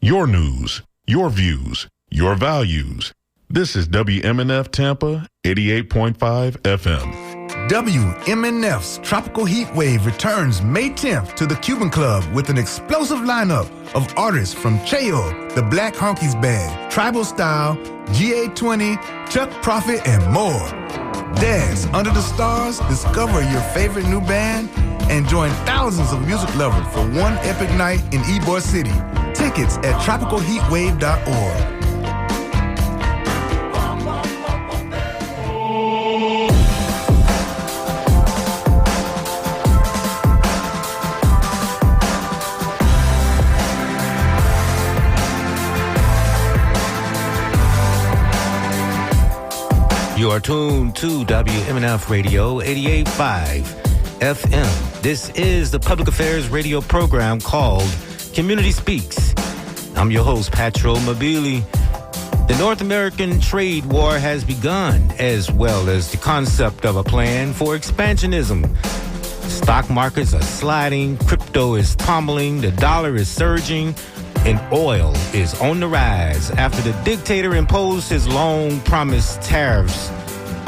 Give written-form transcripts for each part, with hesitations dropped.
Your news, your views, your values. This is WMNF Tampa 88.5 FM. WMNF's Tropical Heat Wave returns May 10th to the Cuban Club with an explosive lineup of artists from Cheo, the Black Honkies Band, Tribal Style, GA20, Chuck Prophet, and more. Dance under the stars, discover your favorite new band, and join thousands of music lovers for one epic night in Ybor City. Tickets at tropicalheatwave.org. You are tuned to WMNF Radio 88.5 FM. This is the public affairs radio program called Community Speaks. I'm your host, Patro Mobili. The North American trade war has begun, as well as the concept of a plan for expansionism. Stock markets are sliding, crypto is tumbling, the dollar is surging, and oil is on the rise after the dictator imposed his long-promised tariffs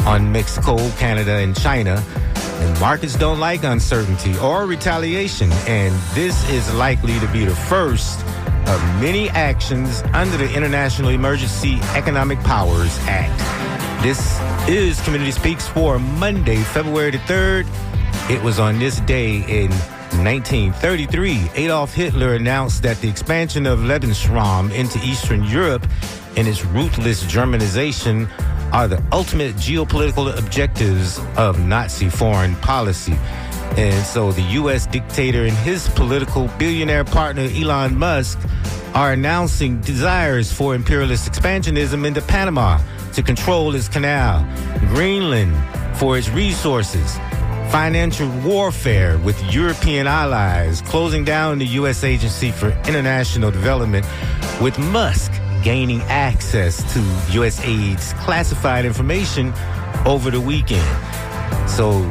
on Mexico, Canada, and China. And markets don't like uncertainty or retaliation, and this is likely to be the first of many actions under the International Emergency Economic Powers Act. This is Community Speaks for Monday, February the 3rd. It was on this day in 1933, Adolf Hitler announced that the expansion of Lebensraum into Eastern Europe and its ruthless Germanization are the ultimate geopolitical objectives of Nazi foreign policy. And so the U.S. dictator and his political billionaire partner Elon Musk are announcing desires for imperialist expansionism into Panama to control its canal, Greenland for its resources, financial warfare with European allies, closing down the U.S. Agency for International Development, with Musk gaining access to USAID's classified information over the weekend. So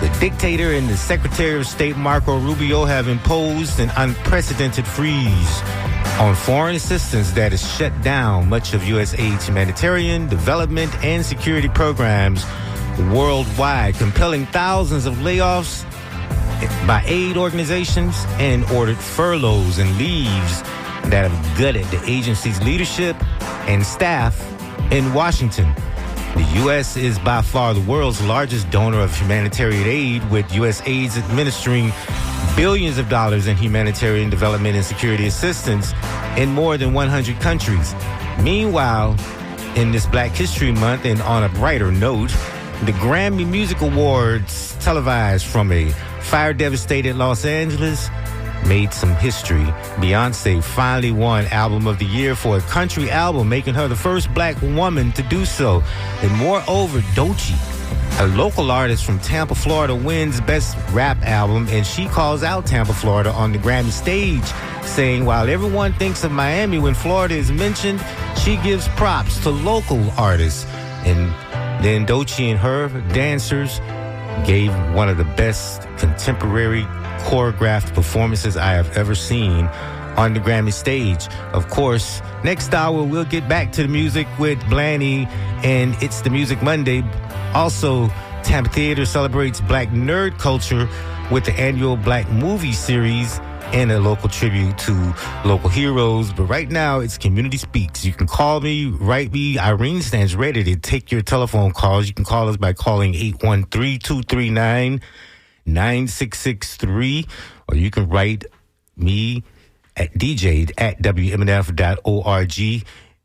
the dictator and the Secretary of State Marco Rubio have imposed an unprecedented freeze on foreign assistance that has shut down much of USAID's humanitarian, development, and security programs worldwide, compelling thousands of layoffs by aid organizations and ordered furloughs and leaves that have gutted the agency's leadership and staff in Washington. The U.S. is by far the world's largest donor of humanitarian aid, with USAID administering billions of dollars in humanitarian development and security assistance in more than 100 countries. Meanwhile, in this Black History Month, and on a brighter note, the Grammy Music Awards, televised from a fire-devastated Los Angeles, made some history. Beyonce finally won Album of the Year for a country album, making her the first Black woman to do so. And moreover, Doechii, a local artist from Tampa, Florida, wins Best Rap Album, and she calls out Tampa, Florida on the Grammy stage, saying while everyone thinks of Miami when Florida is mentioned, she gives props to local artists. And then Doechii and her dancers gave one of the best contemporary choreographed performances I have ever seen on the Grammy stage. Of course, next hour we'll get back to the music with Blaney, and it's the Music Monday. Also, Tampa Theater celebrates Black nerd culture with the annual Black movie series and a local tribute to local heroes. But right now, it's Community Speaks. You can call me, write me. Irene stands ready to take your telephone calls. You can call us by calling 813-239-9663, or you can write me at dj@wmnf.org.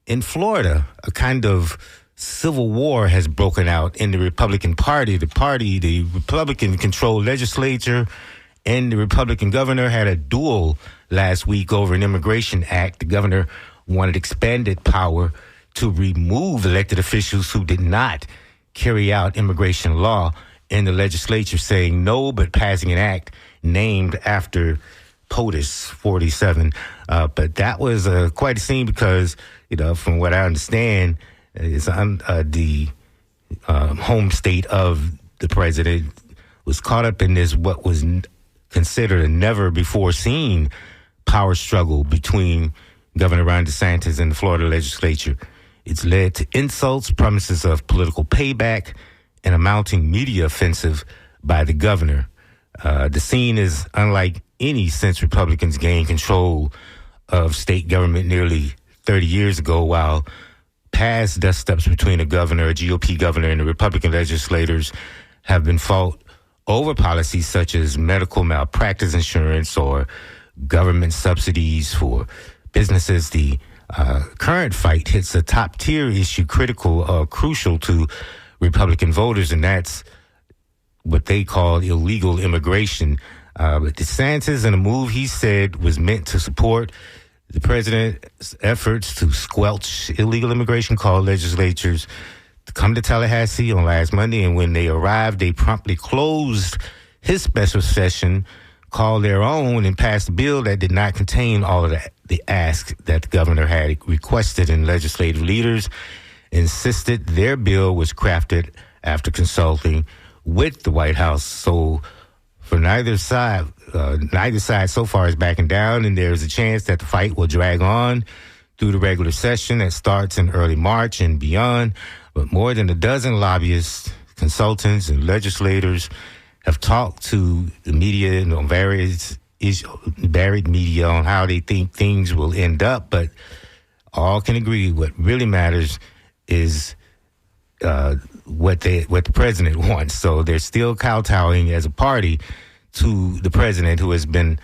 In Florida, a kind of civil war has broken out in the Republican Party. The Republican-controlled legislature and the Republican governor had a duel last week over an immigration act. The governor wanted expanded power to remove elected officials who did not carry out immigration law, and the legislature saying no, but passing an act named after POTUS 47. But that was quite a scene because, from what I understand, it's the home state of the president was caught up in this, what was considered a never-before-seen power struggle between Governor Ron DeSantis in the Florida legislature. It's led to insults, promises of political payback, and a mounting media offensive by the governor. The scene is unlike any since Republicans gained control of state government nearly 30 years ago, while past dust-ups between a GOP governor, and the Republican legislators have been fought over policies such as medical malpractice insurance or government subsidies for businesses. The current fight hits a top-tier issue crucial to Republican voters, and that's what they call illegal immigration. But DeSantis, in a move he said was meant to support the president's efforts to squelch illegal immigration, called legislators to come to Tallahassee on last Monday, and when they arrived, they promptly closed his special session, called their own, and passed a bill that did not contain all of the asks that the governor had requested, and legislative leaders insisted their bill was crafted after consulting with the White House. So for neither side so far is backing down, and there's a chance that the fight will drag on through the regular session that starts in early March and beyond. But more than a dozen lobbyists, consultants, and legislators have talked to the media and on varied media on how they think things will end up, but all can agree what really matters is what the president wants. So they're still kowtowing as a party to the president, who has been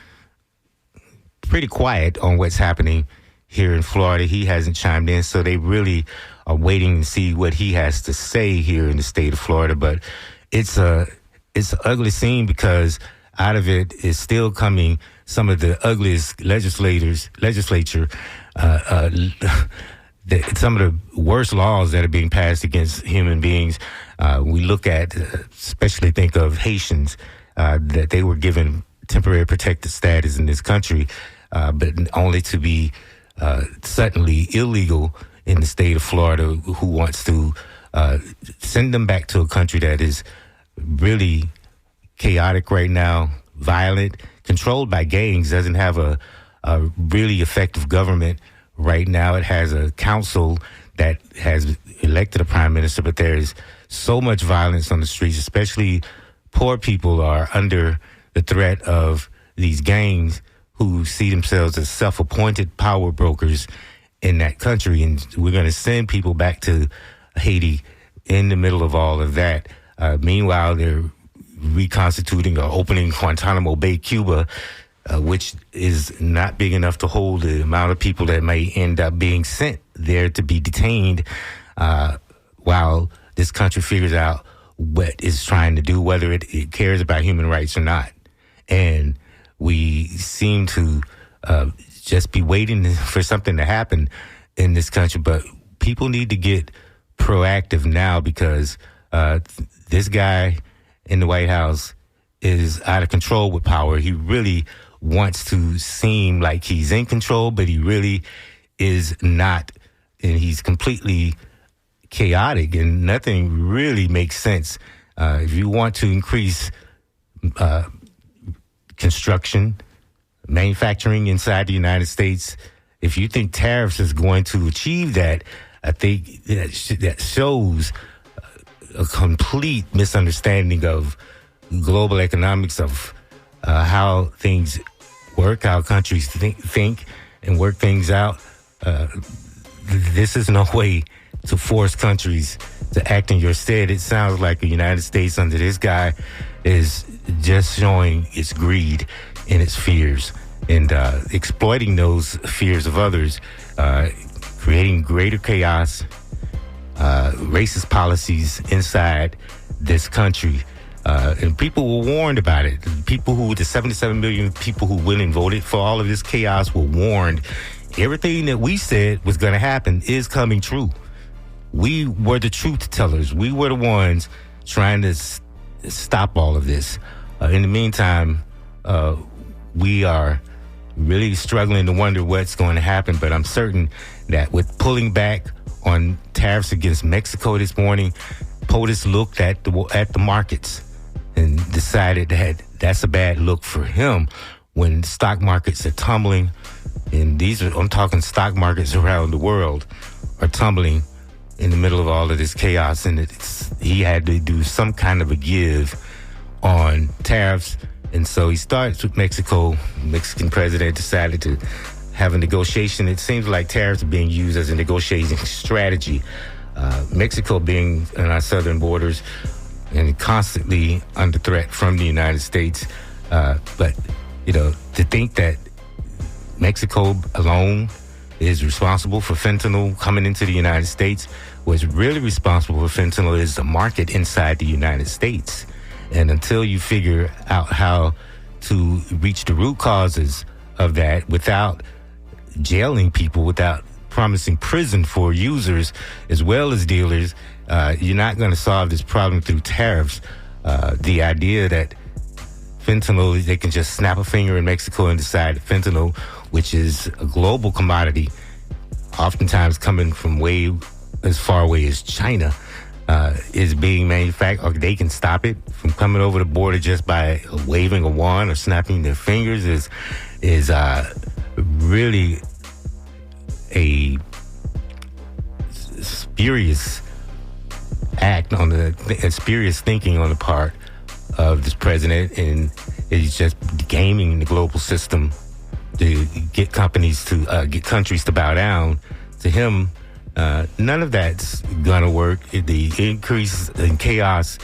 pretty quiet on what's happening here in Florida. He hasn't chimed in, so they really are waiting to see what he has to say here in the state of Florida. But it's an ugly scene, because out of it is still coming some of the ugliest legislature, some of the worst laws that are being passed against human beings. We look at, especially think of Haitians, that they were given temporary protected status in this country, but only to be suddenly illegal in the state of Florida, who wants to send them back to a country that is really chaotic right now, violent, controlled by gangs, doesn't have a really effective government right now. It has a council that has elected a prime minister, but there is so much violence on the streets, especially poor people are under the threat of these gangs who see themselves as self-appointed power brokers in that country. And we're going to send people back to Haiti in the middle of all of that. Meanwhile, they're reconstituting or opening Guantanamo Bay, Cuba, which is not big enough to hold the amount of people that may end up being sent there to be detained, while this country figures out what it's trying to do, whether it cares about human rights or not. And we seem to just be waiting for something to happen in this country. But people need to get proactive now, because this guy in the White House is out of control with power. He really wants to seem like he's in control, but he really is not. And he's completely chaotic, and nothing really makes sense. If you want to increase construction, manufacturing inside the United States, if you think tariffs is going to achieve that, I think that shows a complete misunderstanding of global economics, of how things work, how countries think and work things out. This is no way to force countries to act in your stead. It sounds like the United States under this guy is just showing its greed and its fears, and exploiting those fears of others, creating greater chaos, racist policies inside this country. And people were warned about it. The 77 million people who went and voted for all of this chaos were warned. Everything that we said was going to happen is coming true. We were the truth tellers. We were the ones trying to stop all of this. In the meantime, we are really struggling to wonder what's going to happen. But I'm certain that with pulling back on tariffs against Mexico this morning, POTUS looked at the markets and decided that that's a bad look for him when stock markets are tumbling, And I'm talking stock markets around the world are tumbling in the middle of all of this chaos. And he had to do some kind of a give on tariffs. And so he starts with Mexico. Mexican president decided to have a negotiation. It seems like tariffs are being used as a negotiating strategy. Mexico being on our southern borders and constantly under threat from the United States. But, to think that Mexico alone is responsible for fentanyl coming into the United States, what's really responsible for fentanyl is the market inside the United States. And until you figure out how to reach the root causes of that without jailing people, without promising prison for users as well as dealers, you're not going to solve this problem through tariffs. The idea that fentanyl, they can just snap a finger in Mexico and decide fentanyl, which is a global commodity, oftentimes coming from way as far away as China, is being manufactured, or they can stop it from coming over the border just by waving a wand or snapping their fingers, is really a spurious act spurious thinking on the part of this president, and it's just gaming the global system to get companies to get countries to bow down to him. None of that's gonna work. The increase in chaos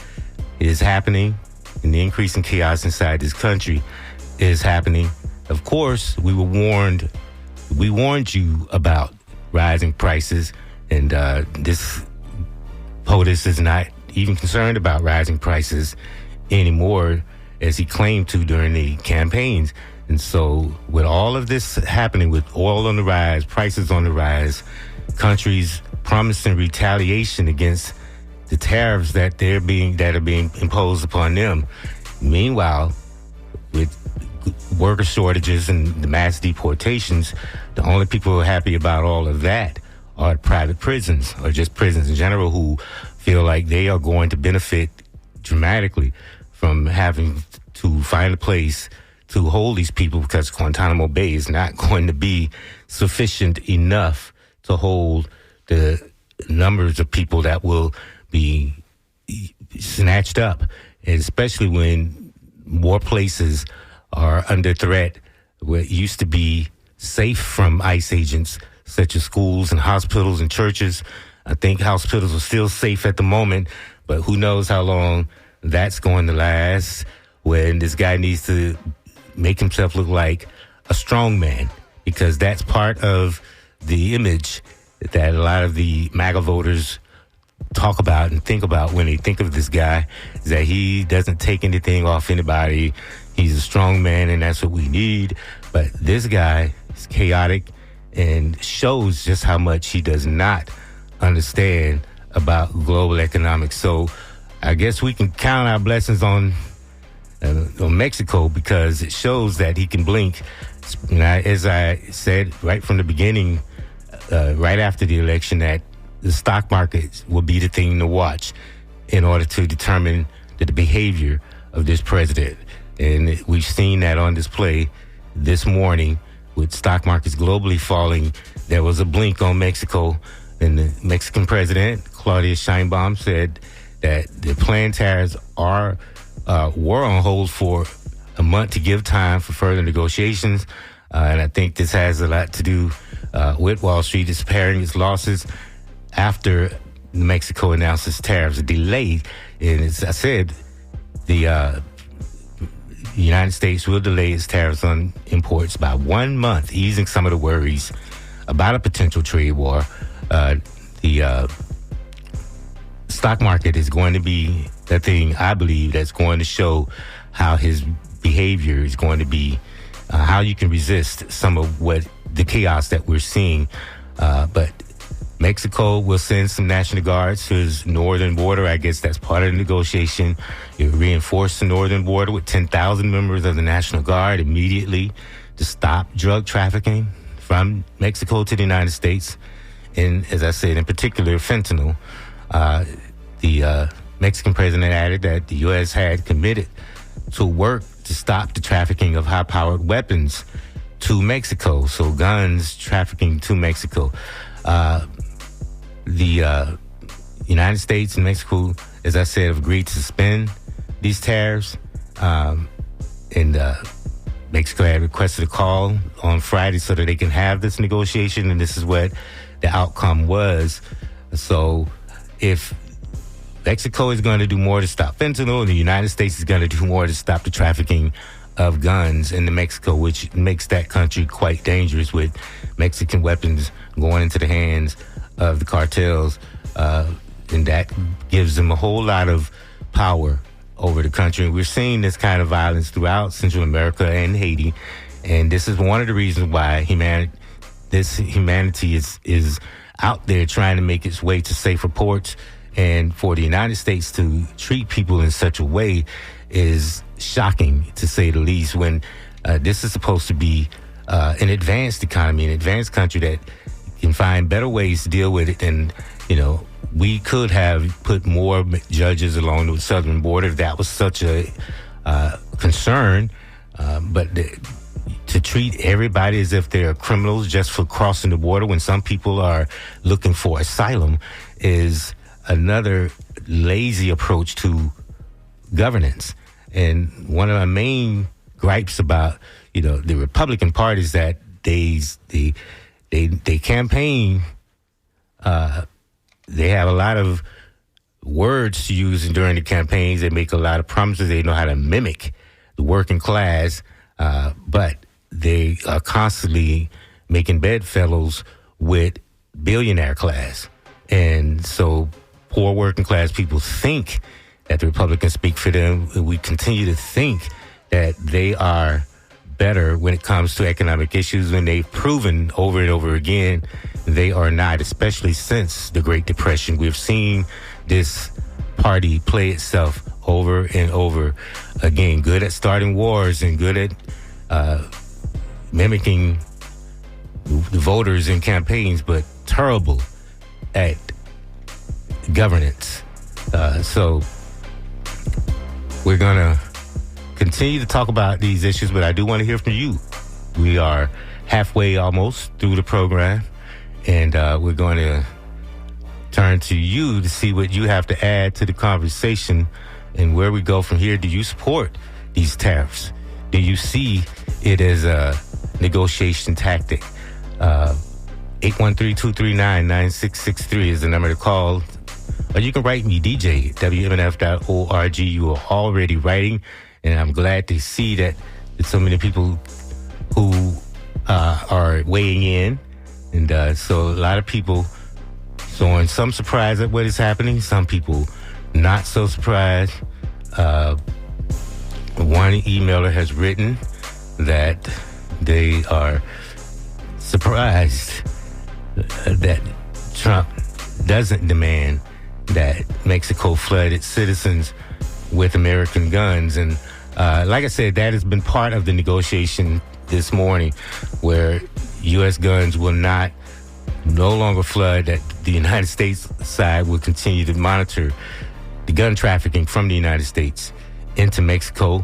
is happening, and the increase in chaos inside this country is happening. Of course, we warned you about rising prices, and this POTUS is not even concerned about rising prices anymore, as he claimed to during the campaigns. And so with all of this happening, with oil on the rise, prices on the rise, countries promising retaliation against the tariffs that are being imposed upon them. Meanwhile, with worker shortages and the mass deportations, the only people who are happy about all of that are private prisons, or just prisons in general, who feel like they are going to benefit dramatically from having to find a place to hold these people, because Guantanamo Bay is not going to be sufficient enough to hold the numbers of people that will be snatched up, and especially when more places are under threat where it used to be safe from ICE agents, such as schools and hospitals and churches. I think hospitals are still safe at the moment, but who knows how long that's going to last, when this guy needs to make himself look like a strong man, because that's part of the image that a lot of the MAGA voters talk about and think about when they think of this guy, is that he doesn't take anything off anybody. He's a strong man, and that's what we need. But this guy is chaotic and shows just how much he does not understand about global economics. So I guess we can count our blessings on Mexico, because it shows that he can blink. As I said right from the beginning, right after the election, that the stock market will be the thing to watch in order to determine the behavior of this president. And we've seen that on display this morning with stock markets globally falling. There was a blink on Mexico, and the Mexican president, Claudia Sheinbaum, said that the planned tariffs were on hold for a month to give time for further negotiations. And I think this has a lot to do with Wall Street repairing its losses after Mexico announced its tariffs delayed. And as I said, the United States will delay its tariffs on imports by 1 month, easing some of the worries about a potential trade war. The stock market is going to be the thing, I believe, that's going to show how his behavior is going to be, how you can resist some of what the chaos that we're seeing. But Mexico will send some National Guards to his northern border. I guess that's part of the negotiation. It reinforced the northern border with 10,000 members of the National Guard immediately to stop drug trafficking from Mexico to the United States. And as I said, in particular, fentanyl. The Mexican president added that the U.S. had committed to work to stop the trafficking of high-powered weapons to Mexico. So guns trafficking to Mexico. The United States and Mexico, as I said, have agreed to suspend these tariffs. And Mexico had requested a call on Friday so that they can have this negotiation, and this is what the outcome was. So if Mexico is going to do more to stop fentanyl, the United States is going to do more to stop the trafficking of guns into Mexico, which makes that country quite dangerous, with Mexican weapons going into the hands of the cartels. And that gives them a whole lot of power over the country. We're seeing this kind of violence throughout Central America and Haiti. And this is one of the reasons why humanity is out there trying to make its way to safer ports. And for the United States to treat people in such a way is shocking, to say the least, when this is supposed to be an advanced economy, an advanced country that can find better ways to deal with it. And, we could have put more judges along the southern border if that was such a concern. But to treat everybody as if they're criminals just for crossing the border when some people are looking for asylum is another lazy approach to governance. And one of my main gripes about, the Republican Party is that they campaign, they have a lot of words to use during the campaigns. They make a lot of promises. They know how to mimic the working class, but they are constantly making bedfellows with billionaire class. And so poor working class people think that the Republicans speak for them. We continue to think that they are better when it comes to economic issues, when they've proven over and over again they are not, especially since the Great Depression. We've seen this party play itself over and over again, good at starting wars and good at mimicking the voters in campaigns, but terrible at governance. So we're going to continue to talk about these issues, but I do want to hear from you. We are halfway almost through the program, and we're going to turn to you to see what you have to add to the conversation and where we go from here. Do you support these tariffs? Do you see it as a negotiation tactic? 813-239-9663 is the number to call. Or you can write me, DJ, at WMNF.org. You are already writing, and I'm glad to see that there's so many people who are weighing in. And so a lot of people showing some surprise at what is happening, some people not so surprised. One emailer has written that they are surprised that Trump doesn't demand that Mexico flood its citizens with American guns. And like I said, that has been part of the negotiation this morning, where U.S. guns will no longer flood, that the United States side will continue to monitor the gun trafficking from the United States into Mexico,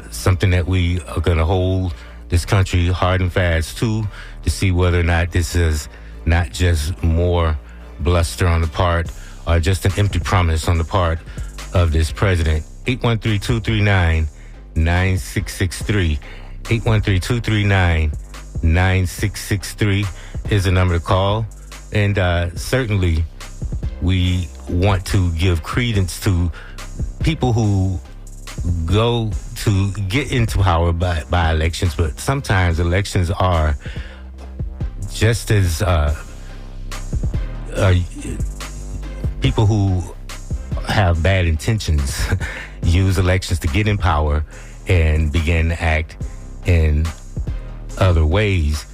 something that we are going to hold this country hard and fast to see whether or not this is not just more bluster on the part or just an empty promise on the part of this president. 813-239-9663. 813-239-9663 is the number to call. And certainly we want to give credence to people who go to get into power by elections, but sometimes elections are just as people who have bad intentions use elections to get in power and begin to act in other ways,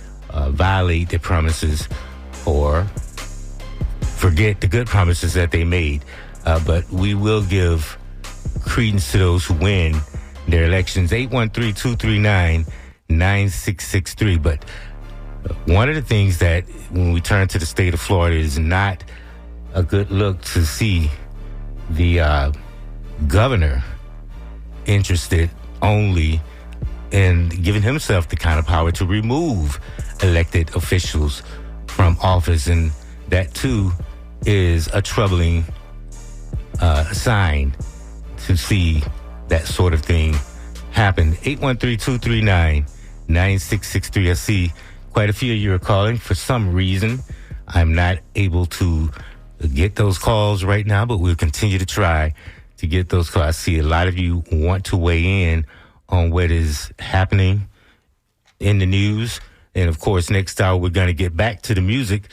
violate their promises or forget the good promises that they made. But we will give credence to those who win their elections. 813-239-9663. But one of the things that when we turn to the state of Florida is not a good look to see the governor interested only and giving himself the kind of power to remove elected officials from office. And that, too, is a troubling sign to see that sort of thing happen. 813-239-9663. I see quite a few of you are calling. For some reason, I'm not able to get those calls right now, but we'll continue to try to get those calls. I see a lot of you want to weigh in on what is happening in the news. And, of course, next hour, we're going to get back to the music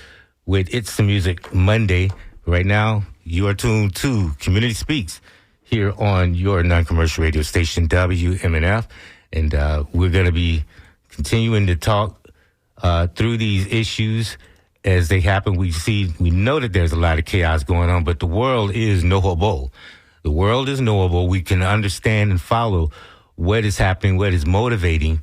with It's the Music Monday. Right now, you are tuned to Community Speaks here on your non-commercial radio station, WMNF. And we're going to be continuing to talk through these issues as they happen. We know that there's a lot of chaos going on, but the world is knowable. The world is knowable. We can understand and follow what is happening, what is motivating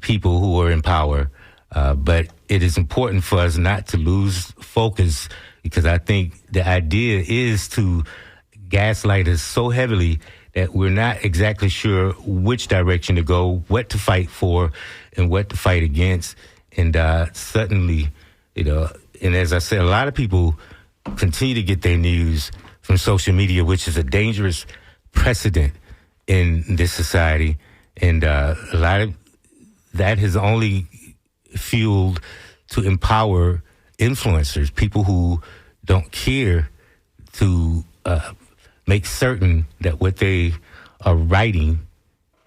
people who are in power. But it is important for us not to lose focus, because I think the idea is to gaslight us so heavily that we're not exactly sure which direction to go, what to fight for, and what to fight against. And suddenly, and as I said, a lot of people continue to get their news from social media, which is a dangerous precedent in this society. And a lot of that has only fueled to empower influencers, people who don't care to make certain that what they are writing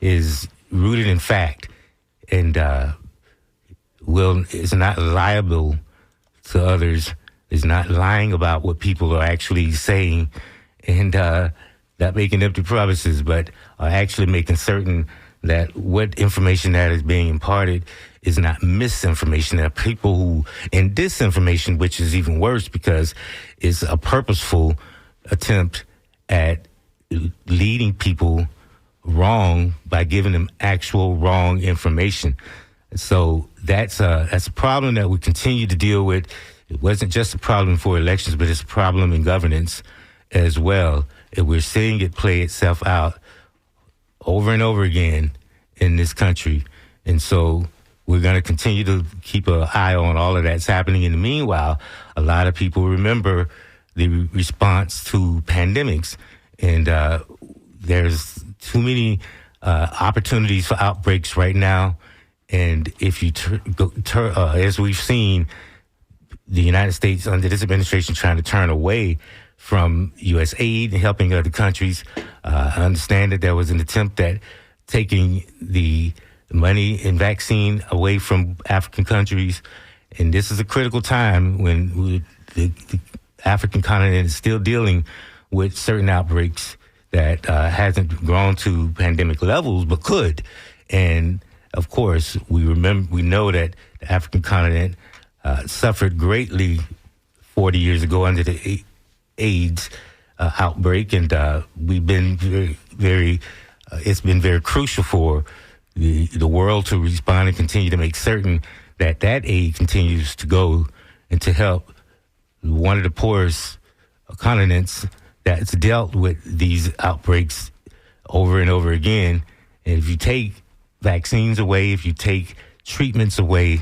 is rooted in fact and is not liable to others, is not lying about what people are actually saying, and not making empty promises, but are actually making certain that what information that is being imparted is not misinformation. There are people who, and disinformation, which is even worse because it's a purposeful attempt at leading people wrong by giving them actual wrong information. So that's a problem that we continue to deal with. It wasn't just a problem for elections, but it's a problem in governance as well. And we're seeing it play itself out over and over again in this country. And so we're going to continue to keep an eye on all of that's happening. In the meanwhile, a lot of people remember the response to pandemics. And there's too many opportunities for outbreaks right now. And if you as we've seen, the United States under this administration trying to turn away from U.S. aid and helping other countries. I understand that there was an attempt at taking the money and vaccine away from African countries. And this is a critical time when the African continent is still dealing with certain outbreaks that hasn't grown to pandemic levels, but could. And of course, we know that the African continent suffered greatly 40 years ago under the AIDS outbreak, and we've been very it's been very crucial for the world to respond and continue to make certain that aid continues to go and to help one of the poorest continents that's dealt with these outbreaks over and over again. And if you take vaccines away, if you take treatments away,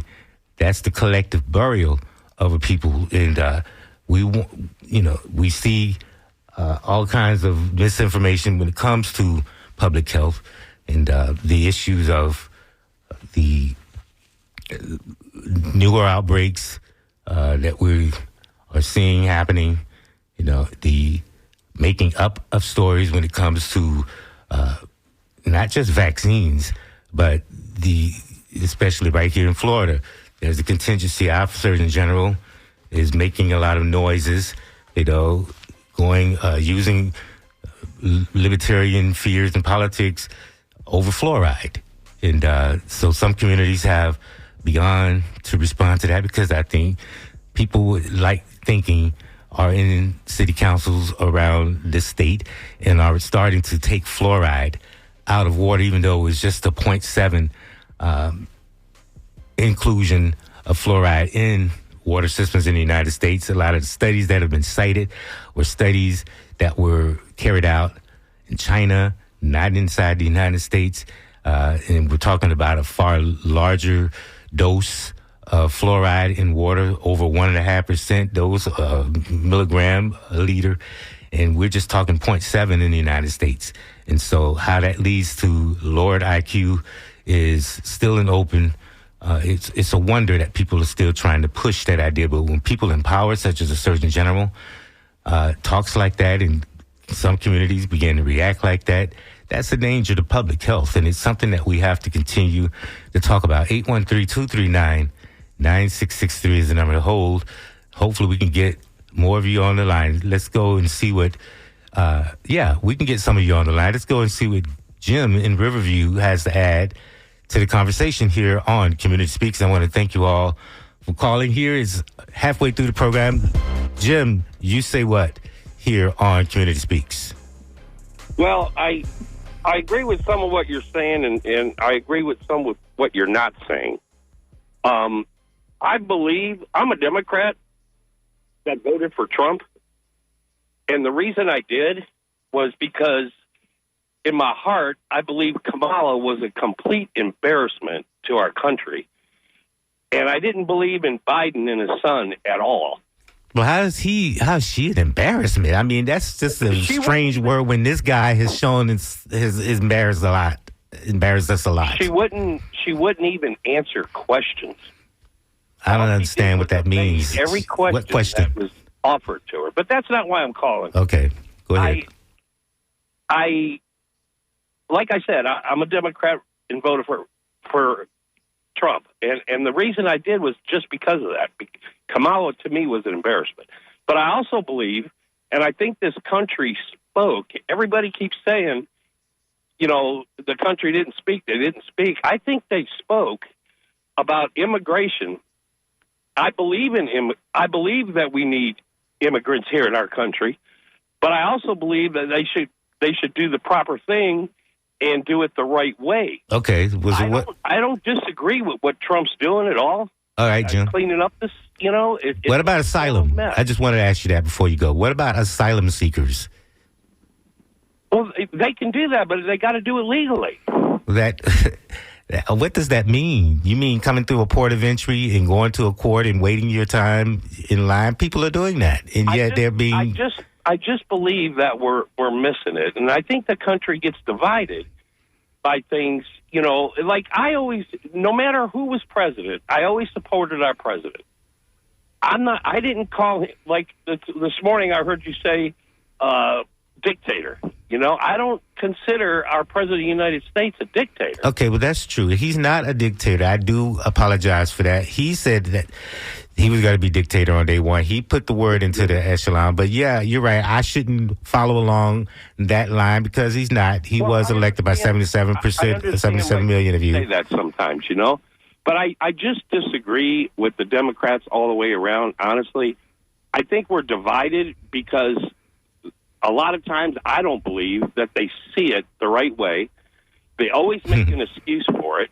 that's the collective burial of a people. And we see all kinds of misinformation when it comes to public health and the issues of the newer outbreaks that we are seeing happening. The making up of stories when it comes to not just vaccines, but especially right here in Florida, there's a contingency officer in general is making a lot of noises, using libertarian fears in politics over fluoride. And so some communities have begun to respond to that, because I think people would like thinking are in city councils around the state and are starting to take fluoride out of water, even though it was just a 0.7 inclusion of fluoride in water systems in the United States. A lot of the studies that have been cited were studies that were carried out in China, not inside the United States. And we're talking about a far larger dose of fluoride in water, over 1.5% dose, milligram a liter. And we're just talking 0.7 in the United States. And so how that leads to lowered IQ is still an open. It's a wonder that people are still trying to push that idea. But when people in power, such as the Surgeon General, talks like that, and some communities begin to react like that, that's a danger to public health. And it's something that we have to continue to talk about. 813-239-9663 is the number to hold. Hopefully we can get more of you on the line. Let's go and see what, we can get some of you on the line. Let's go and see what Jim in Riverview has to add to the conversation here on Community Speaks. I want to thank you all for calling. Here is halfway through the program. Jim, you say what here on Community Speaks? Well, I agree with some of what you're saying, and I agree with some of what you're not saying. I believe I'm a Democrat that voted for Trump, and the reason I did was because in my heart, I believe Kamala was a complete embarrassment to our country, and I didn't believe in Biden and his son at all. Well, how is she an embarrassment? I mean, that's just a strange word when this guy has shown his embarrassed us a lot. She wouldn't even answer questions. I don't understand what that means. Every question that was offered to her, but that's not why I'm calling. Okay, go ahead. Like I said, I'm a Democrat and voted for Trump, and the reason I did was just because of that. Kamala, to me, was an embarrassment. But I also believe, and I think this country spoke. Everybody keeps saying, the country didn't speak. They didn't speak. I think they spoke about immigration. I believe that we need immigrants here in our country, but I also believe that they should do the proper thing and do it the right way. Okay. I don't disagree with what Trump's doing at all. All right, Jim. Cleaning up this, what about asylum? I just wanted to ask you that before you go. What about asylum seekers? Well, they can do that, but they got to do it legally. What does that mean? You mean coming through a port of entry and going to a court and waiting your time in line? People are doing that, and yet they're being... I just believe that we're missing it, and I think the country gets divided by things, like no matter who was president, I always supported our president. I didn't call him, like this morning I heard you say dictator. I don't consider our president of the United States a dictator. Okay, well, that's true. He's not a dictator. I do apologize for that. He said that he was going to be dictator on day one. He put the word into the echelon. But, yeah, you're right. I shouldn't follow along that line because he's not. He was elected by 77%, 77 million of you. I say that sometimes, But I just disagree with the Democrats all the way around, honestly. I think we're divided because a lot of times I don't believe that they see it the right way. They always make an excuse for it.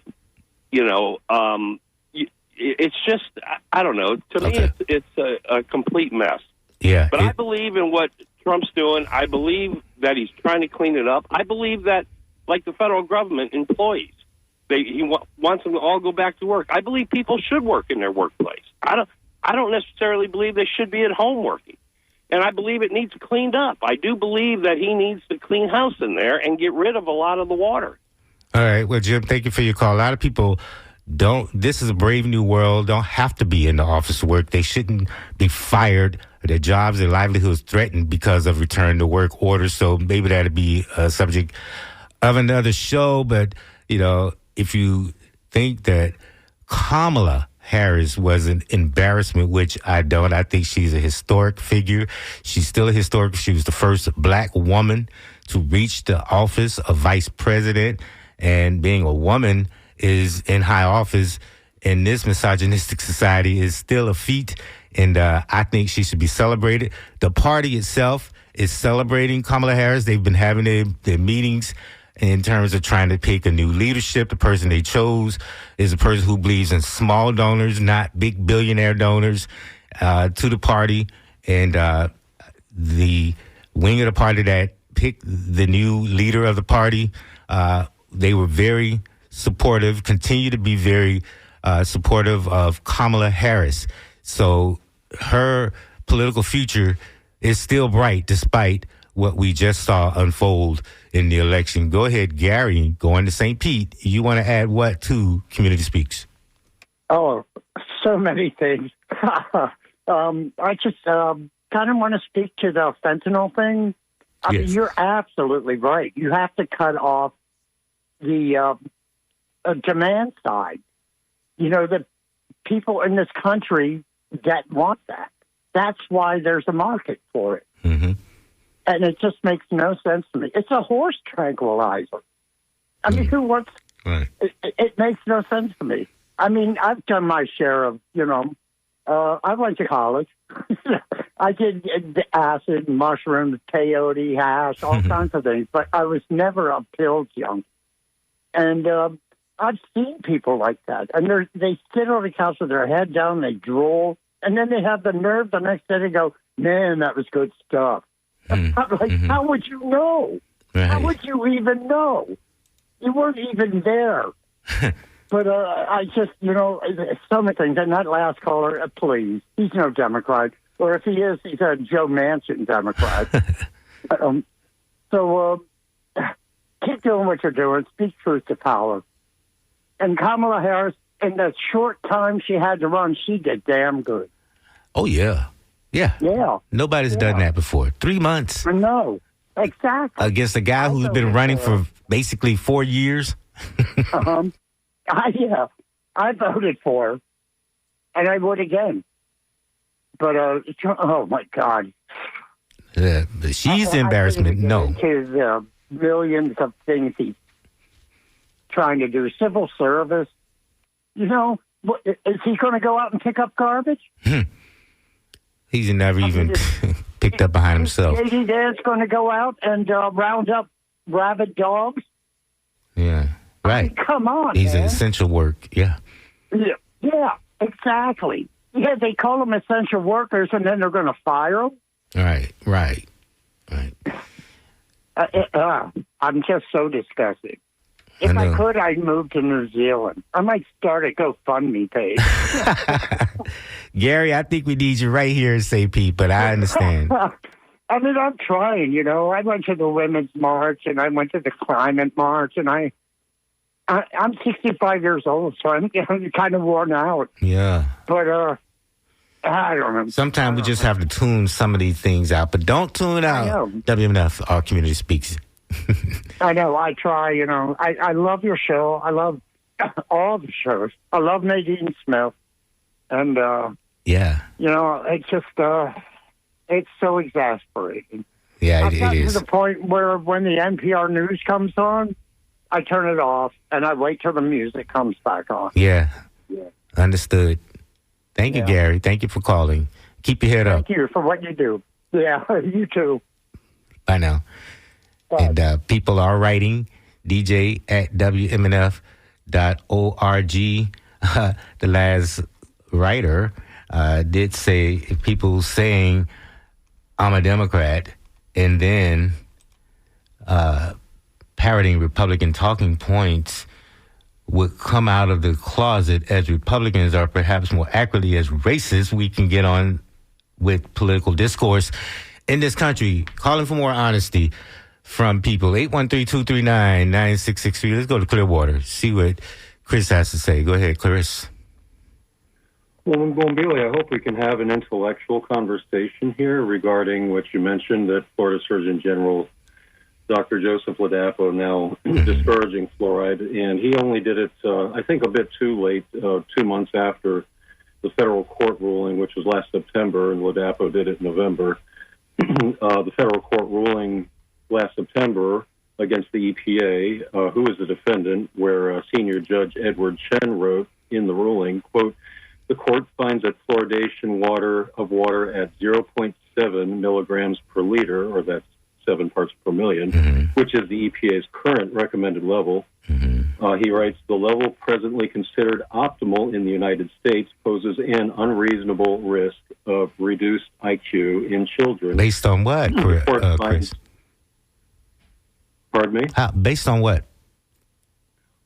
It's just, I don't know. To me, it's a complete mess. Yeah. But I believe in what Trump's doing. I believe that he's trying to clean it up. I believe that, like the federal government employees, he wants them to all go back to work. I believe people should work in their workplace. I don't necessarily believe they should be at home working. And I believe it needs cleaned up. I do believe that he needs to clean house in there and get rid of a lot of the water. All right. Well, Jim, thank you for your call. A lot of people this is a brave new world, don't have to be in the office to work. They shouldn't be fired. Their jobs, their livelihoods threatened because of return to work orders. So maybe that'd be a subject of another show. But, if you think that Kamala Harris was an embarrassment, which I don't. I think she's a historic figure. She's still a historic. She was the first black woman to reach the office of vice president. And being a woman is in high office in this misogynistic society is still a feat. And I think she should be celebrated. The party itself is celebrating Kamala Harris. They've been having their meetings in terms of trying to pick a new leadership. The person they chose is a person who believes in small donors, not big billionaire donors, to the party. And the wing of the party that picked the new leader of the party they were very supportive, continue to be very supportive of Kamala Harris. So her political future is still bright despite what we just saw unfold in the election. Go ahead, Gary, going to St. Pete. You want to add what to Community Speaks? Oh, so many things. I just kind of want to speak to the fentanyl thing. I mean, you're absolutely right. You have to cut off the demand side. You know, the people in this country that want that. That's why there's a market for it. Mm-hmm. And it just makes no sense to me. It's a horse tranquilizer. I mean, who wants... Right. It makes no sense to me. I mean, I've done my share of, I went to college. I did acid, mushrooms, peyote, hash, all kinds of things, but I was never a pill junkie. And I've seen people like that. And they sit on the couch with their head down, they drool, and then they have the nerve the next day to go, man, that was good stuff. I'm like, how would you know? Right. How would you even know? You weren't even there. But I just, so many things. And that last caller, please, he's no Democrat. Or if he is, he's a Joe Manchin Democrat. So keep doing what you're doing. Speak truth to power. And Kamala Harris, in the short time she had to run, she did damn good. Oh, yeah. Yeah. Nobody's done that before. 3 months. No, exactly. Against a guy who's been running for basically 4 years. I voted for her, and I would again. But, oh, my God. She's the embarrassment. No. His millions of things he's trying to do. Civil service. Is he going to go out and pick up garbage? He's never even picked up behind himself. J.D. Dad's going to go out and round up rabid dogs? Yeah, right. I mean, come on, He's man. an essential work, yeah. Yeah, exactly. Yeah, they call them essential workers, and then they're going to fire them? Right. I'm just so disgusted. If I could, I'd move to New Zealand. I might start a GoFundMe page. Gary, I think we need you right here in St. Pete, but I understand. I mean, I'm trying, I went to the Women's March, and I went to the Climate March, and I'm 65 years old, so I'm kind of worn out. Yeah. But, I don't know. Sometimes we just have to tune some of these things out, but don't tune out WMNF, Our Community Speaks. I know, I try, I love your show. I love all the shows. I love Nadine Smith. And, it's just, it's so exasperating. Yeah, I've gotten it is. to the point where when the NPR news comes on, I turn it off and I wait till the music comes back on. Yeah. Understood. Thank you, Gary. Thank you for calling. Keep your head up. Thank you for what you do. Yeah, you too. Bye now. Bye. And people are writing, DJ at WMNF.org. The last writer did say, people saying, I'm a Democrat, and then parroting Republican talking points would come out of the closet as Republicans, or perhaps more accurately as racists. We can get on with political discourse in this country. Calling for more honesty from people. 813-239-9663. Let's go to Clearwater. See what Chris has to say. Go ahead, Chris. Well, Billy, I hope we can have an intellectual conversation here regarding what you mentioned, that Florida Surgeon General Dr. Joseph Ladapo now discouraging fluoride, and he only did it, I think, a bit too late, 2 months after the federal court ruling, which was last September, and Ladapo did it in November. The federal court ruling last September against the EPA, who is the defendant, where Senior Judge Edward Chen wrote in the ruling, quote, the court finds that fluoridation of water at 0.7 milligrams per liter, or that's 7 parts per million, which is the EPA's current recommended level. He writes, the level presently considered optimal in the United States poses an unreasonable risk of reduced IQ in children. Based on what, Chris? Pardon me? Based on what?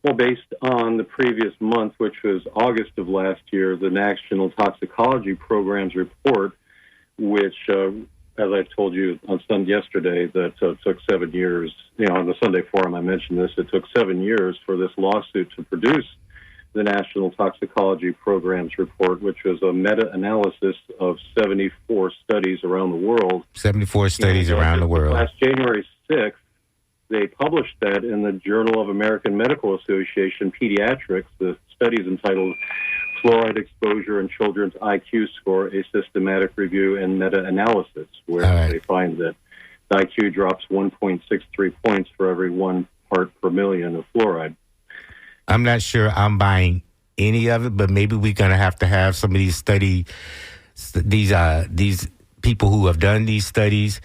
Well, based on the previous month, which was August of last year, the National Toxicology Program's report, which, as I told you on Sunday yesterday, that took 7 years. On the Sunday forum I mentioned this. It took 7 years for this lawsuit to produce the National Toxicology Program's report, which was a meta-analysis of 74 studies around the world. 74 studies around the world. Last January 6th, they published that in the Journal of American Medical Association Pediatrics. The study is entitled Fluoride Exposure and Children's IQ Score, a Systematic Review and Meta-Analysis, where they find that the IQ drops 1.63 points for every 1 part per million of fluoride. I'm not sure I'm buying any of it, but maybe we're going to have some of these these people who have done these studies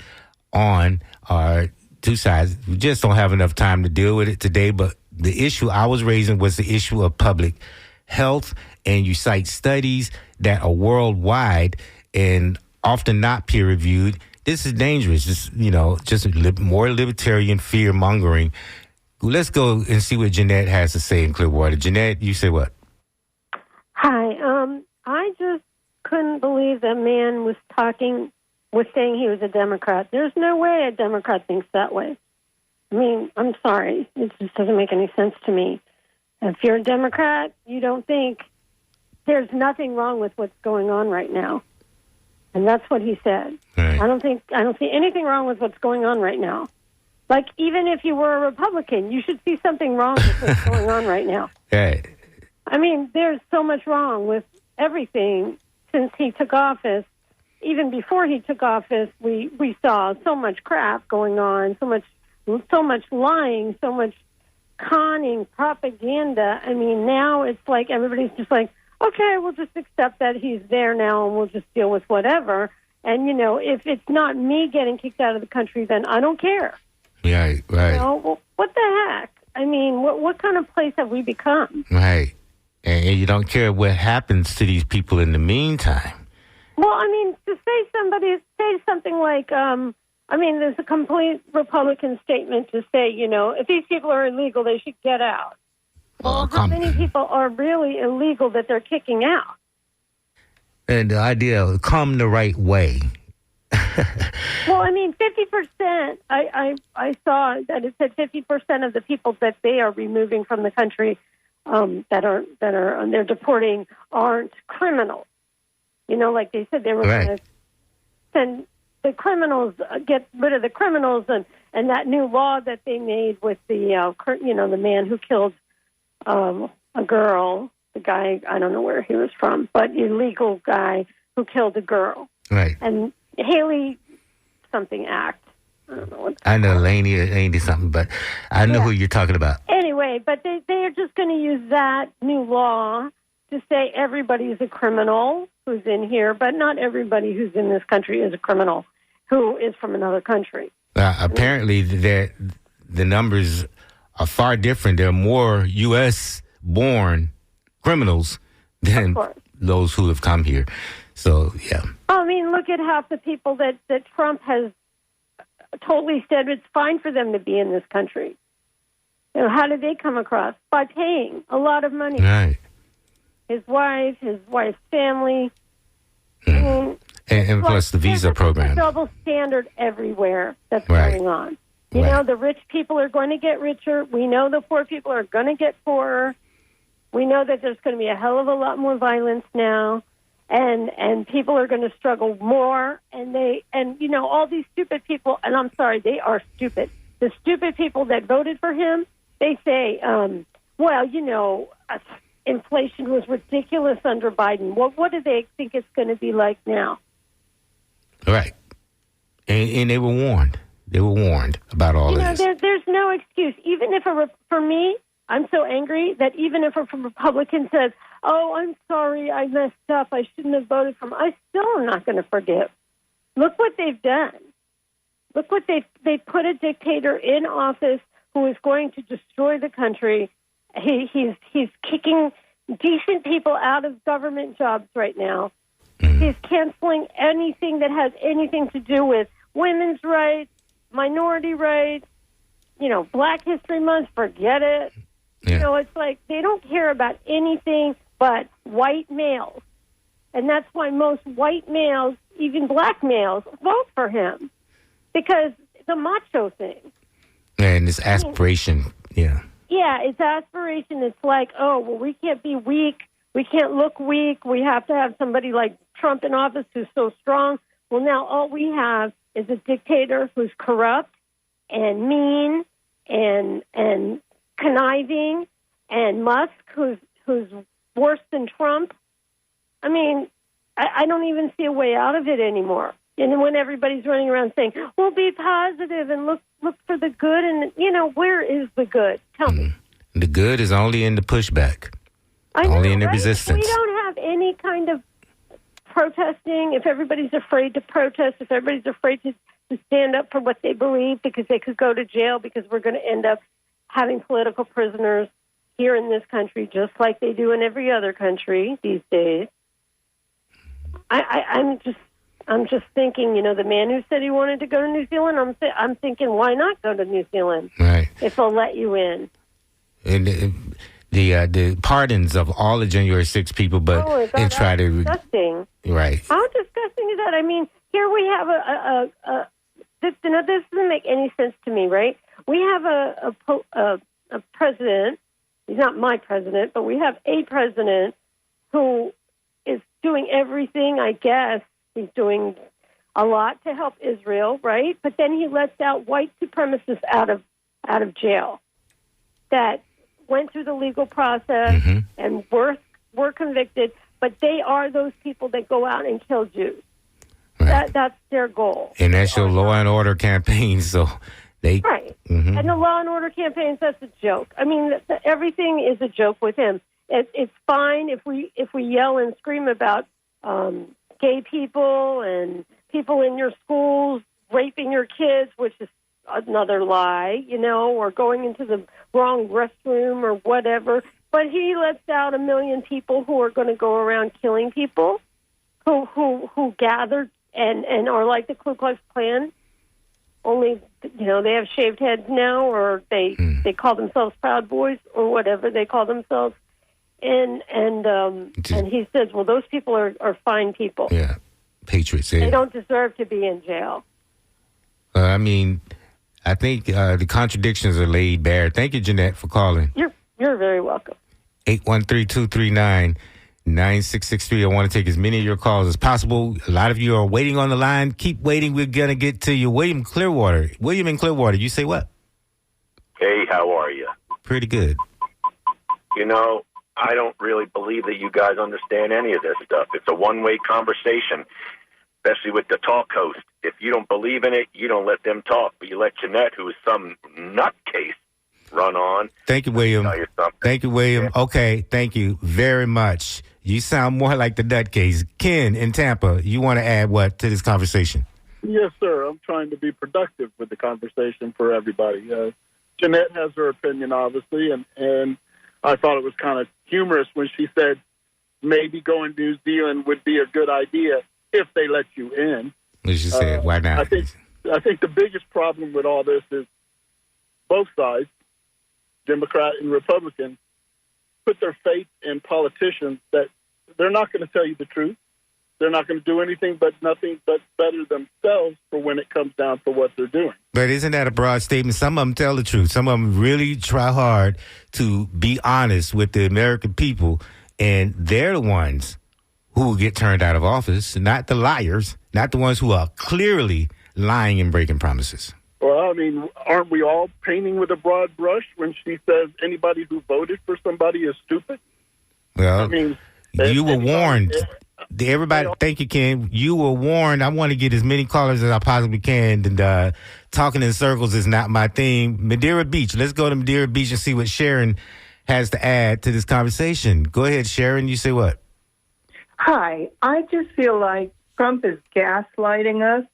on our two sides. We just don't have enough time to deal with it today, but the issue I was raising was the issue of public health, and you cite studies that are worldwide and often not peer-reviewed. This is dangerous. Just more libertarian fear-mongering. Let's go and see what Jeanette has to say in Clearwater. Jeanette, you say what? Hi. I just couldn't believe that man was saying he was a Democrat. There's no way a Democrat thinks that way. I mean, I'm sorry. It just doesn't make any sense to me. If you're a Democrat, you don't think there's nothing wrong with what's going on right now. And that's what he said. Right. I don't see anything wrong with what's going on right now. Like, even if you were a Republican, you should see something wrong with what's going on right now. Right. I mean, there's so much wrong with everything since he took office. Even before he took office, we saw so much crap going on, so much lying, so much conning, propaganda. I mean, now it's like everybody's just like, okay, we'll just accept that he's there now and we'll just deal with whatever. And, if it's not me getting kicked out of the country, then I don't care. Right. Well, what the heck? I mean, what kind of place have we become? Right. And you don't care what happens to these people in the meantime. Well, I mean, to say something like, there's a complete Republican statement to say, if these people are illegal, they should get out. Well, how many people are really illegal that they're kicking out? And the idea of come the right way. Well, 50%, I saw that it said 50% of the people that they are removing from the country that they're deporting aren't criminals. Like they said they were going to send the criminals, get rid of the criminals, and that new law that they made with the man who killed a girl, the guy, I don't know where he was from, but illegal guy who killed a girl. Right. And Haley something act. I don't know what. I know Laney something, but I know who you're talking about. Anyway, but they are just going to use that new law to say everybody's a criminal who's in here, but not everybody who's in this country is a criminal who is from another country. Apparently, the numbers are far different. There are more U.S.-born criminals than those who have come here. So, yeah. Look at half the people that Trump has totally said it's fine for them to be in this country. How did they come across? By paying a lot of money. Right. His wife's family. And plus the visa program. There's a double standard everywhere that's going on. You know, the rich people are going to get richer. We know the poor people are going to get poorer. We know that there's going to be a hell of a lot more violence now. And people are going to struggle more, and all these stupid people, and I'm sorry, they are stupid. The stupid people that voted for him, they say, inflation was ridiculous under Biden. Well, what do they think it's going to be like now? Right. And they were warned. They were warned about all this. There's no excuse. Even if for me, I'm so angry that even if a Republican says, "Oh, I'm sorry, I messed up, I shouldn't have voted for him," I still am not going to forgive. Look what they've done. Look what they put a dictator in office who is going to destroy the country. He's kicking decent people out of government jobs right now. Mm-hmm. He's canceling anything that has anything to do with women's rights, minority rights. Black History Month, forget it. Yeah. You know, it's like they don't care about anything but white males. And that's why most white males, even black males, vote for him. Because it's a macho thing. And it's aspiration, Yeah, it's aspiration. It's like, oh, well, we can't be weak. We can't look weak. We have to have somebody like Trump in office who's so strong. Well, now all we have is a dictator who's corrupt and mean and conniving, and Musk who's worse than Trump. I mean, I don't even see a way out of it anymore. And when everybody's running around saying, well, be positive and look for the good, and, you know, where is the good? Tell me. The good is only in the pushback. Only in the resistance. We don't have any kind of protesting. If everybody's afraid to protest, if everybody's afraid to stand up for what they believe because they could go to jail, because we're going to end up having political prisoners here in this country just like they do in every other country these days. I'm just thinking, you know, the man who said he wanted to go to New Zealand, I'm thinking, why not go to New Zealand? Right. If they'll let you in. And the pardons of all the January 6 people, but and try to disgusting. Right. How disgusting is that? I mean, here we have this doesn't make any sense to me, right? We have a president. He's not my president, but we have a president who is doing everything. I guess he's doing a lot to help Israel, right? But then he lets out white supremacists out of jail that went through the legal process and were convicted, but they are those people that go out and kill Jews. Right. That's their goal. And that's your law and order campaign, so they... Right. And the law and order campaigns, that's a joke. I mean, everything is a joke with him. It's fine if we yell and scream about gay people and people in your schools raping your kids, which is another lie, you know, or going into the wrong restroom or whatever. But he lets out 1 million people who are going to go around killing people, who gathered and are like the Ku Klux Klan. Only, you know, they have shaved heads now, or they call themselves Proud Boys or whatever they call themselves. And he says, well, those people are fine people. Yeah, patriots. Yeah. They don't deserve to be in jail. I mean, I think the contradictions are laid bare. Thank you, Jeanette, for calling. You're very welcome. 813-239-9663. I want to take as many of your calls as possible. A lot of you are waiting on the line. Keep waiting. We're going to get to you. William in Clearwater, you say what? Hey, how are you? Pretty good. You know, I don't really believe that you guys understand any of this stuff. It's a one-way conversation, especially with the talk host. If you don't believe in it, you don't let them talk, but you let Jeanette, who is some nutcase, run on. Thank you, William. Thank you, William. Yeah. Okay, thank you very much. You sound more like the nutcase. Ken in Tampa, you want to add what to this conversation? Yes, sir. I'm trying to be productive with the conversation for everybody. Jeanette has her opinion, obviously, and I thought it was kind of humorous when she said maybe going to New Zealand would be a good idea if they let you in. She said, why not? I think the biggest problem with all this is both sides, Democrat and Republican, put their faith in politicians that they're not going to tell you the truth. They're not going to do anything but better themselves for when it comes down to what they're doing. But isn't that a broad statement? Some of them tell the truth. Some of them really try hard to be honest with the American people, and they're the ones who will get turned out of office, not the liars, not the ones who are clearly lying and breaking promises. Well, I mean, aren't we all painting with a broad brush when she says anybody who voted for somebody is stupid? Well, I mean, you were warned. Everybody, thank you, Ken. You were warned. I want to get as many callers as I possibly can. And talking in circles is not my thing. Madeira Beach. Let's go to Madeira Beach and see what Sharon has to add to this conversation. Go ahead, Sharon. You say what? Hi. I just feel like Trump is gaslighting us.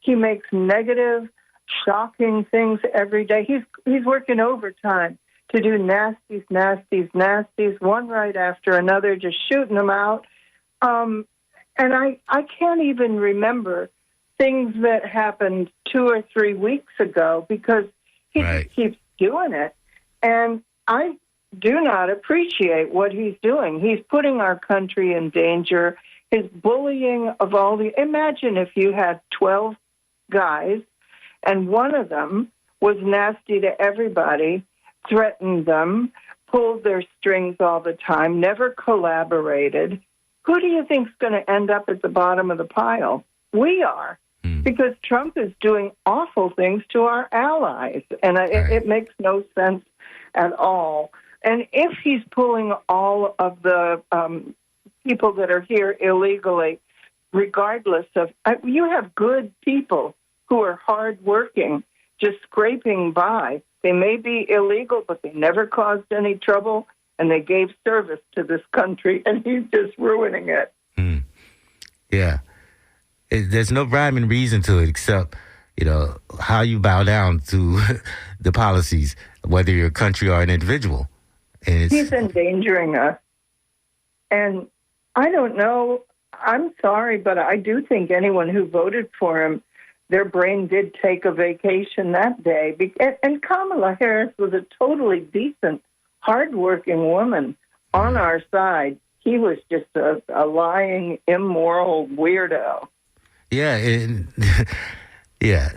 He makes negative, shocking things every day. He's working overtime to do nasties, one right after another, just shooting them out. And I can't even remember things that happened 2 or 3 weeks ago because he just keeps doing it. And I do not appreciate what he's doing. He's putting our country in danger. His bullying of imagine if you had 12 guys and one of them was nasty to everybody, threatened them, pulled their strings all the time, never collaborated. Who do you think's going to end up at the bottom of the pile? We are, because Trump is doing awful things to our allies, and it makes no sense at all. And if he's pulling all of the people that are here illegally, regardless of, you have good people who are hardworking, just scraping by. They may be illegal, but they never caused any trouble, and they gave service to this country, and he's just ruining it. Yeah. There's no rhyme and reason to it except, how you bow down to the policies, whether you're a country or an individual. And he's endangering us. And I don't know, I'm sorry, but I do think anyone who voted for him, their brain did take a vacation that day. And Kamala Harris was a totally decent, hardworking woman on our side. He was just a lying, immoral weirdo. Yeah, yeah,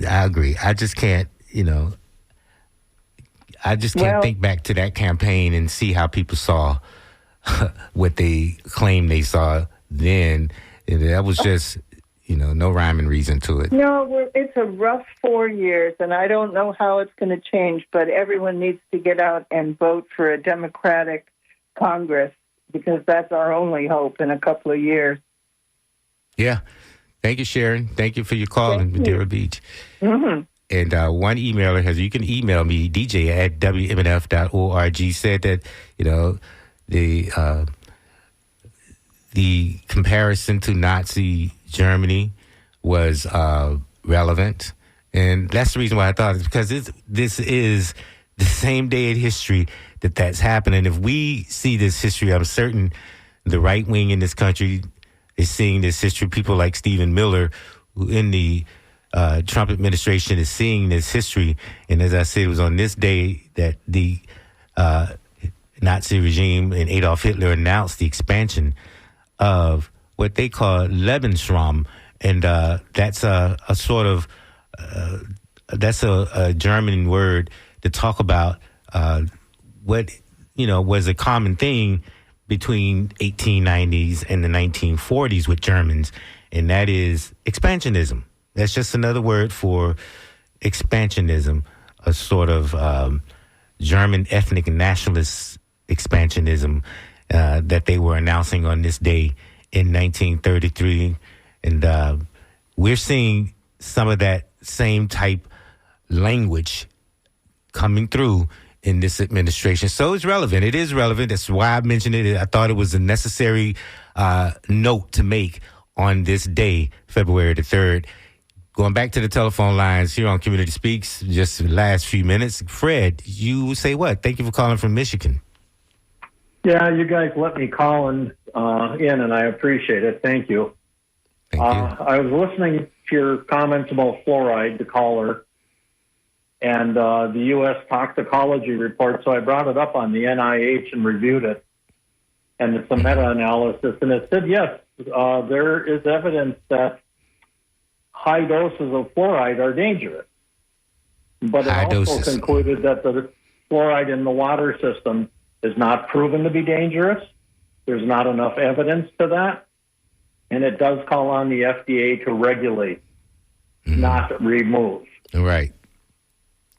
I agree. I just can't, think back to that campaign and see how people saw what they claimed they saw then. That was just, no rhyme and reason to it. No, it's a rough 4 years, and I don't know how it's going to change, but everyone needs to get out and vote for a Democratic Congress, because that's our only hope in a couple of years. Yeah. Thank you, Sharon. Thank you for your call in Madeira Beach. Mm-hmm. And one emailer you can email me, dj@wmnf.org, said that, the comparison to Nazi Germany was relevant. And that's the reason why I thought it's because this is the same day in history that's happening. If we see this history, I'm certain the right wing in this country is seeing this history. People like Stephen Miller, who in the Trump administration is seeing this history. And as I said, it was on this day that the Nazi regime and Adolf Hitler announced the expansion of what they call Lebensraum. And that's a sort of, that's a German word to talk about what, was a common thing between 1890s and the 1940s with Germans, and that is expansionism. That's just another word for expansionism, a sort of German ethnic nationalist expansionism that they were announcing on this day in 1933. And we're seeing some of that same type language coming through in this administration. So it's relevant. It is relevant. That's why I mentioned it. I thought it was a necessary note to make on this day, February the 3rd. Going back to the telephone lines here on Community Speaks, just the last few minutes. Fred, you say what? Thank you for calling from Michigan. Yeah, you guys let me call in, and I appreciate it. Thank you. Thank you. I was listening to your comments about fluoride, the caller, and the U.S. toxicology report. So I brought it up on the NIH and reviewed it. And it's a meta-analysis. And it said, yes, there is evidence that high doses of fluoride are dangerous. But it also concluded that the fluoride in the water system is not proven to be dangerous. There's not enough evidence to that. And it does call on the FDA to regulate, not remove. Right.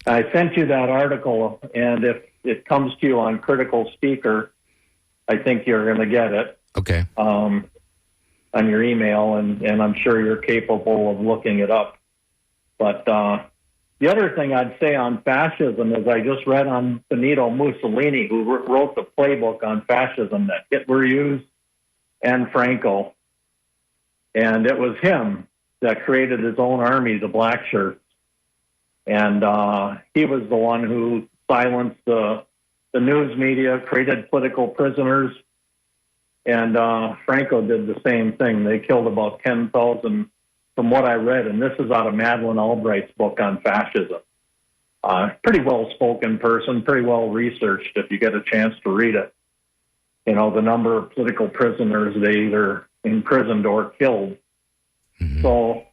I sent you that article, and if it comes to you on Critical Speaker, I think you're going to get it. Okay. On your email, and I'm sure you're capable of looking it up. But the other thing I'd say on fascism is I just read on Benito Mussolini, who wrote the playbook on fascism that Hitler used, and Franco. And it was him that created his own army, the Black Shirts. And he was the one who silenced the news media, created political prisoners. And Franco did the same thing. They killed about 10,000 from what I read. And this is out of Madeleine Albright's book on fascism. Pretty well-spoken person, pretty well-researched if you get a chance to read it. You know, the number of political prisoners they either imprisoned or killed. Mm-hmm. So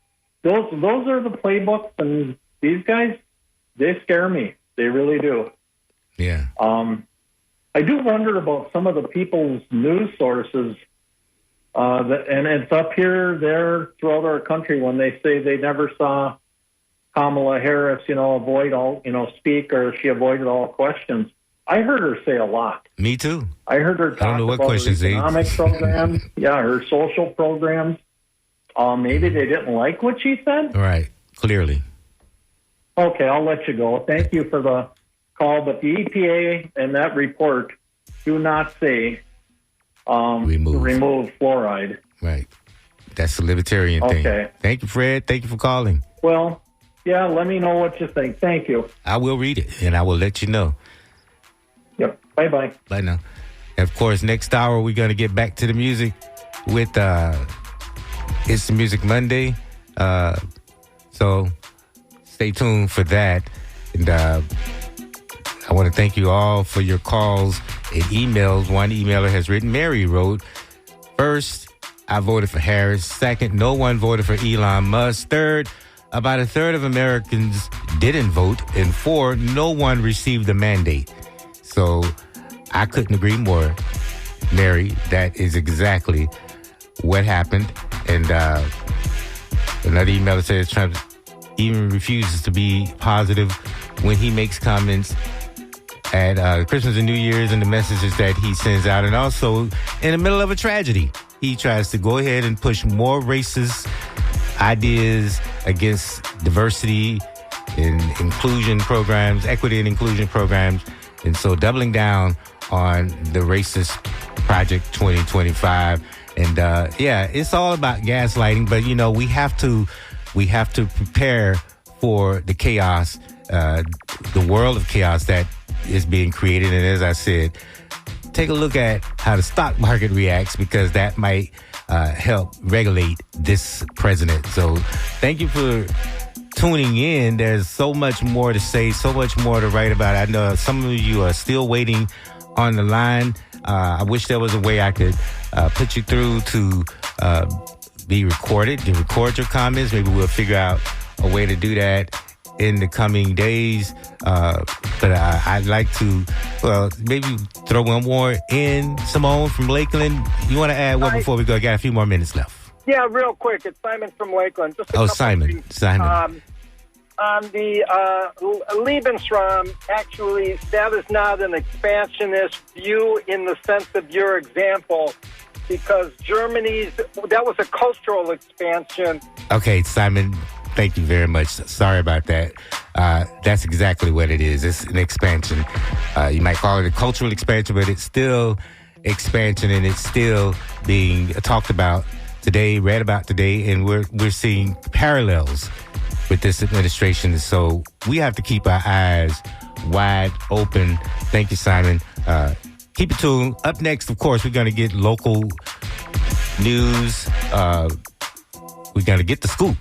those are the playbooks, and these guys, they scare me. They really do. Yeah. I do wonder about some of the people's news sources, and it's up here, there, throughout our country when they say they never saw Kamala Harris, avoid all, speak, or she avoided all questions. I heard her say a lot. Me too. I heard her talk about her economic programs, her social programs. Maybe they didn't like what she said. Right, clearly. Okay, I'll let you go. Thank you for the call, but the EPA and that report do not say remove fluoride. Right. That's the libertarian thing. Okay. Thank you, Fred. Thank you for calling. Well, yeah, let me know what you think. Thank you. I will read it, and I will let you know. Yep. Bye-bye. Bye now. And of course, next hour, we're going to get back to the music with It's the Music Monday. So stay tuned for that. And I want to thank you all for your calls and emails. One emailer has written, Mary wrote, first, I voted for Harris. Second, no one voted for Elon Musk. Third, about a third of Americans didn't vote. And four, no one received the mandate. So I couldn't agree more, Mary. That is exactly what happened. And another emailer says Trump even refuses to be positive when he makes comments at Christmas and New Year's and the messages that he sends out. And also in the middle of a tragedy, he tries to go ahead and push more racist ideas against diversity and inclusion programs, equity and inclusion programs. And so doubling down on the racist Project 2025. And it's all about gaslighting. But, we have to prepare for the chaos, the world of chaos that is being created. And as I said, take a look at how the stock market reacts, because that might help regulate this president. So thank you for tuning in. There's so much more to say, so much more to write about. I know some of you are still waiting on the line. I wish there was a way I could put you through to be recorded, to record your comments. Maybe we'll figure out a way to do that in the coming days. But I'd like to, maybe throw one more in. Simone from Lakeland, you want to add one before we go? I got a few more minutes left. Yeah, real quick. It's Simon from Lakeland. Simon. On the Lebensraum, actually, that is not an expansionist view in the sense of your example, because that was a cultural expansion. Okay, Simon, thank you very much. Sorry about that. That's exactly what it is. It's an expansion. You might call it a cultural expansion, but it's still expansion, and it's still being talked about today, read about today, and we're seeing parallels with this administration. So we have to keep our eyes wide open. Thank you, Simon. Keep it tuned. Up next, of course, we're going to get local news. We're going to get the scoop.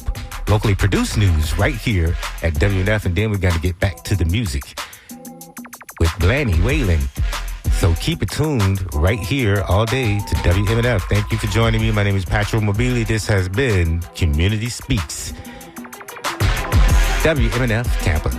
Locally produced news right here at WNF, and then we're going to get back to the music with Blaney Whalen. So keep it tuned right here all day to WMNF. Thank you for joining me. My name is Patrick Mobili. This has been Community Speaks. WMNF Tampa.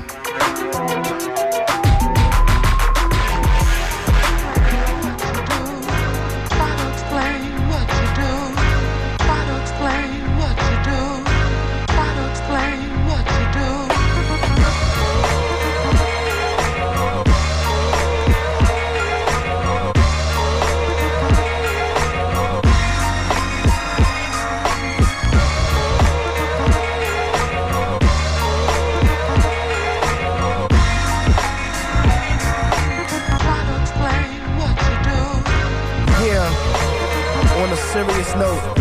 Serious note,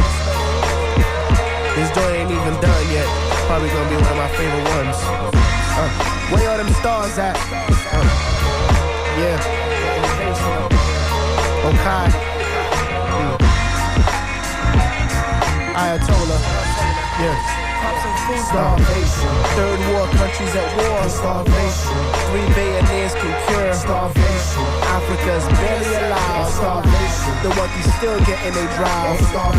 this joint ain't even done yet. Probably gonna be one of my favorite ones. Where all them stars at? Yeah. Okay. Ayatollah. Yeah. Pop some food. Starvation. Third world countries at war. Starvation. 3 billionaires can cure. Starvation. Africa's barely alive. Starvation. The monkeys still getting they drive.